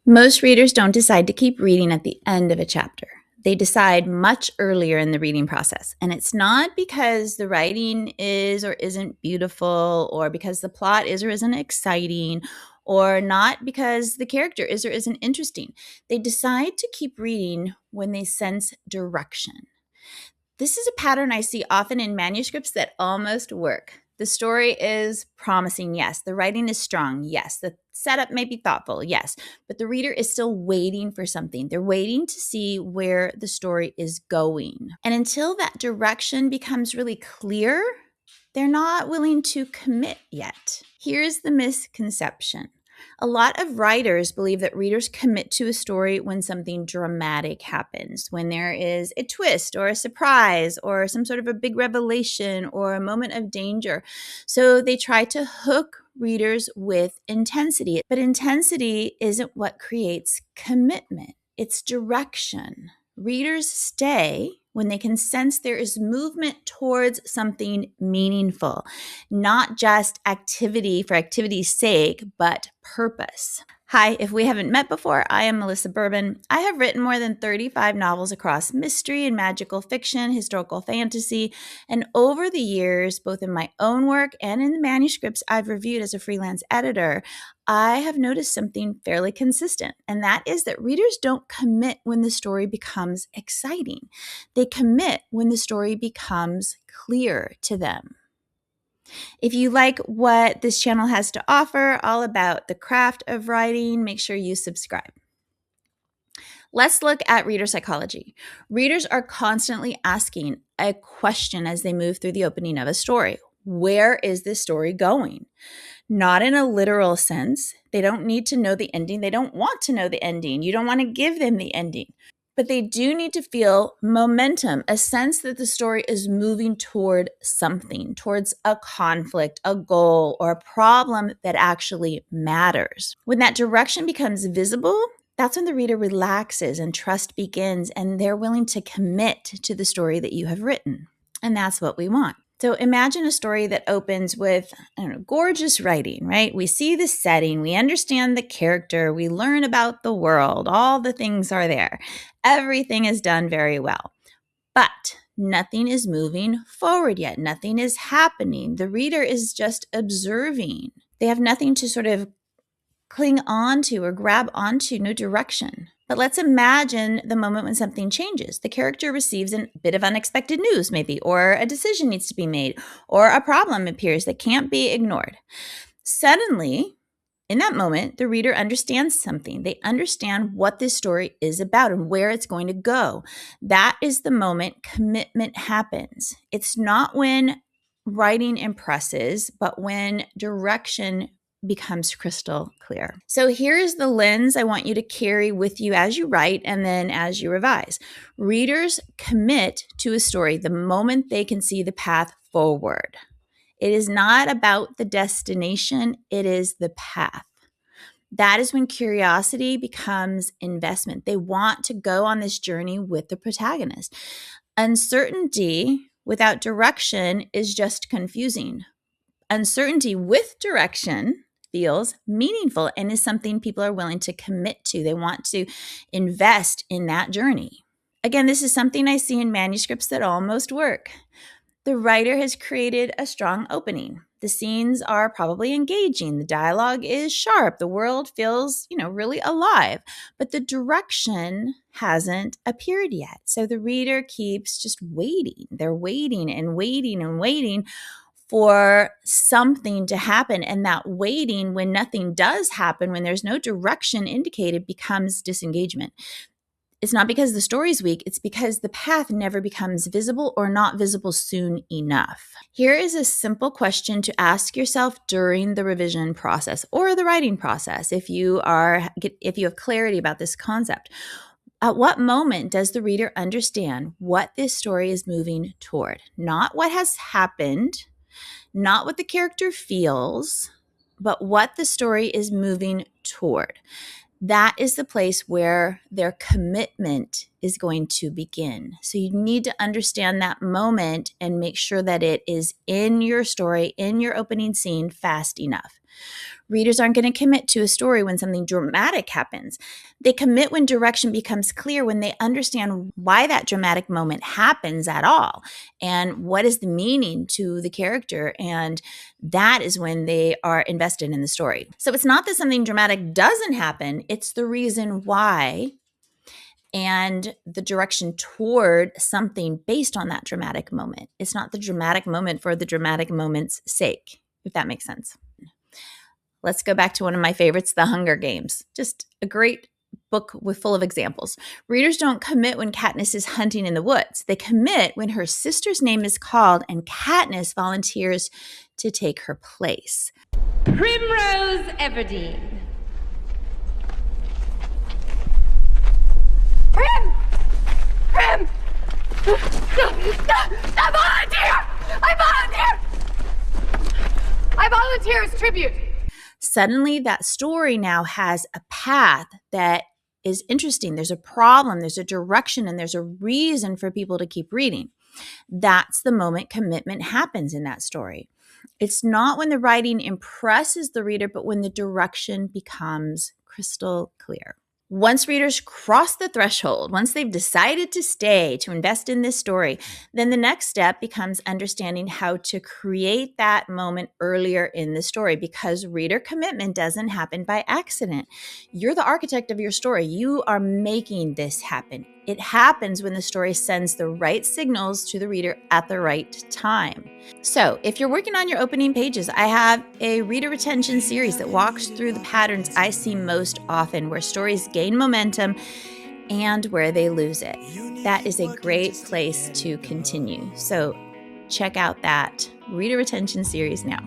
Most readers don't decide to keep reading at the end of a chapter. They decide much earlier in the reading process. And it's not because the writing is or isn't beautiful, or because the plot is or isn't exciting, or not because the character is or isn't interesting. They decide to keep reading when they sense direction. This is a pattern I see often in manuscripts that almost work. The story is promising, yes. The writing is strong, yes. The setup may be thoughtful, yes. But the reader is still waiting for something. They're waiting to see where the story is going. And until that direction becomes really clear, they're not willing to commit yet. Here's the misconception. A lot of writers believe that readers commit to a story when something dramatic happens, when there is a twist or a surprise or some sort of a big revelation or a moment of danger. So they try to hook readers with intensity. But intensity isn't what creates commitment. It's direction. Readers stay when they can sense there is movement towards something meaningful, not just activity for activity's sake, but purpose. Hi, if we haven't met before, I am Melissa Bourbon. I have written more than 35 novels across mystery and magical fiction, historical fantasy, and over the years, both in my own work and in the manuscripts I've reviewed as a freelance editor, I have noticed something fairly consistent, and that is that readers don't commit when the story becomes exciting. They commit when the story becomes clear to them. If you like what this channel has to offer, all about the craft of writing, make sure you subscribe. Let's look at reader psychology. Readers are constantly asking a question as they move through the opening of a story. Where is this story going? Not in a literal sense. They don't need to know the ending. They don't want to know the ending. You don't want to give them the ending. But they do need to feel momentum, a sense that the story is moving toward something, towards a conflict, a goal, or a problem that actually matters. When that direction becomes visible, that's when the reader relaxes and trust begins, and they're willing to commit to the story that you have written. And that's what we want. So imagine a story that opens with gorgeous writing, right? We see the setting, we understand the character, we learn about the world, all the things are there. Everything is done very well. But nothing is moving forward yet. Nothing is happening. The reader is just observing. They have nothing to sort of cling on to or grab onto, no direction. But let's imagine the moment when something changes. The character receives a bit of unexpected news, maybe, or a decision needs to be made, or a problem appears that can't be ignored. Suddenly, in that moment, the reader understands something. They understand what this story is about and where it's going to go. That is the moment commitment happens. It's not when writing impresses, but when direction becomes crystal clear. So here's the lens I want you to carry with you as you write and then as you revise. Readers commit to a story the moment they can see the path forward. It is not about the destination, it is the path. That is when curiosity becomes investment. They want to go on this journey with the protagonist. Uncertainty without direction is just confusing. Uncertainty with direction feels meaningful and is something people are willing to commit to. They want to invest in that journey. Again, this is something I see in manuscripts that almost work. The writer has created a strong opening. The scenes are probably engaging. The dialogue is sharp. The world feels, really alive. But the direction hasn't appeared yet. So the reader keeps just waiting. They're waiting and waiting and waiting for something to happen. And that waiting, when nothing does happen, when there's no direction indicated, becomes disengagement. It's not because the story's weak, it's because the path never becomes visible or not visible soon enough. Here is a simple question to ask yourself during the revision process or the writing process if you have clarity about this concept. At what moment does the reader understand what this story is moving toward? Not what has happened, not what the character feels, but what the story is moving toward. That is the place where their commitment is going to begin. So you need to understand that moment and make sure that it is in your story, in your opening scene, fast enough. Readers aren't going to commit to a story when something dramatic happens. They commit when direction becomes clear, when they understand why that dramatic moment happens at all and what is the meaning to the character. And that is when they are invested in the story. So it's not that something dramatic doesn't happen, it's the reason why and the direction toward something based on that dramatic moment. It's not the dramatic moment for the dramatic moment's sake, if that makes sense. Let's go back to one of my favorites, The Hunger Games. Just a great book full of examples. Readers don't commit when Katniss is hunting in the woods. They commit when her sister's name is called and Katniss volunteers to take her place. Primrose Everdeen. Prim! Prim! I volunteer! I volunteer! I volunteer as tribute! Suddenly, that story now has a path that is interesting. There's a problem, there's a direction, and there's a reason for people to keep reading. That's the moment commitment happens in that story. It's not when the writing impresses the reader, but when the direction becomes crystal clear. Once readers cross the threshold, once they've decided to stay, to invest in this story, then the next step becomes understanding how to create that moment earlier in the story, because reader commitment doesn't happen by accident. You're the architect of your story. You are making this happen. It happens when the story sends the right signals to the reader at the right time. So if you're working on your opening pages, I have a reader retention series that walks through the patterns I see most often, where stories gain momentum and where they lose it. That is a great place to continue. So check out that reader retention series now.